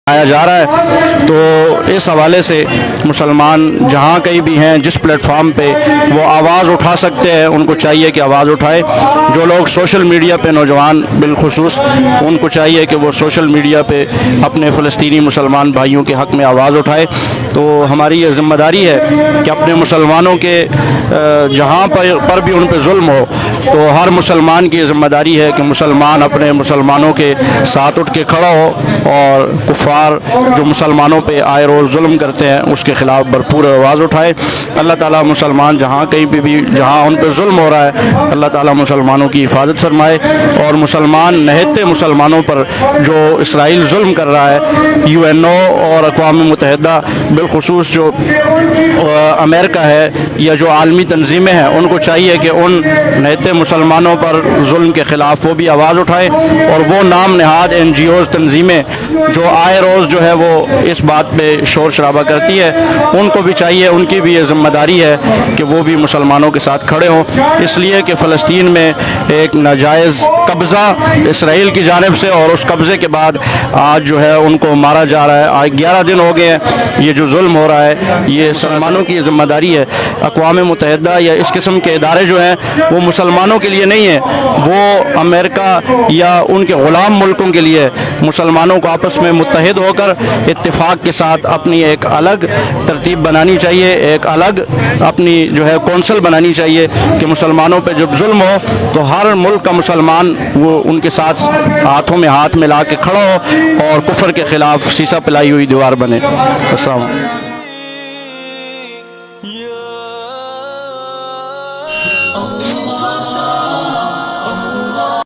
آیا جا رہا ہے۔ تو اس حوالے سے مسلمان جہاں کہیں بھی ہیں، جس پلیٹ فارم پہ وہ آواز اٹھا سکتے ہیں، ان کو چاہیے کہ آواز اٹھائے۔ جو لوگ سوشل میڈیا پہ، نوجوان بالخصوص، ان کو چاہیے کہ وہ سوشل میڈیا پہ اپنے فلسطینی مسلمان بھائیوں کے حق میں آواز اٹھائے۔ تو ہماری یہ ذمہ داری ہے کہ اپنے مسلمانوں کے جہاں پر بھی ان پہ ظلم ہو، تو ہر مسلمان کی ذمہ داری ہے کہ مسلمان اپنے مسلمانوں کے ساتھ اٹھ کے کھڑا ہو اور کفار جو مسلمانوں پہ آئے روز ظلم کرتے ہیں اس کے خلاف بھرپور آواز اٹھائے۔ اللہ تعالیٰ مسلمان جہاں کہیں پہ بھی جہاں ان پہ ظلم ہو رہا ہے، اللہ تعالیٰ مسلمانوں کی حفاظت فرمائے، اور مسلمان نہتے مسلمانوں پر جو اسرائیل ظلم کر رہا ہے، UN اور اقوام متحدہ بالخصوص جو امریکہ ہے یا جو عالمی تنظیمیں ہیں، ان کو چاہیے کہ ان نہتے مسلمانوں پر ظلم کے خلاف وہ بھی آواز اٹھائیں، اور وہ نام نہاد NGOs تنظیمیں جو آئے روز جو ہے وہ اس بات پہ شور شرابہ کرتی ہے، ان کو بھی چاہیے، ان کی بھی یہ ذمہ داری ہے کہ وہ بھی مسلمانوں کے ساتھ کھڑے ہوں، اس لیے کہ فلسطین میں ایک ناجائز قبضہ اسرائیل کی جانب سے، اور اس قبضے کے بعد آج جو ہے ان کو مارا جا رہا ہے۔ آج 11 دن ہو گئے ہیں یہ جو ظلم ہو رہا ہے، یہ مسلمانوں کی ذمہ داری ہے۔ اقوام متحدہ یا اس قسم کے ادارے جو ہیں وہ مسلمانوں کے لیے نہیں ہیں، وہ امریکہ یا ان کے غلام ملکوں کے لیے۔ مسلمانوں کو آپس میں متحد ہو کر اتفاق کے ساتھ اپنی ایک الگ ترتیب بنانی چاہیے، ایک الگ اپنی جو ہے کونسل بنانی چاہیے کہ مسلمانوں پہ جب ظلم ہو تو ہر ملک کا مسلمان وہ ان کے ساتھ ہاتھوں میں ہاتھ ملا کے کھڑا ہو اور کفر کے خلاف سیسا پلائی ہوئی دیوار بنے۔ السلام علیکم۔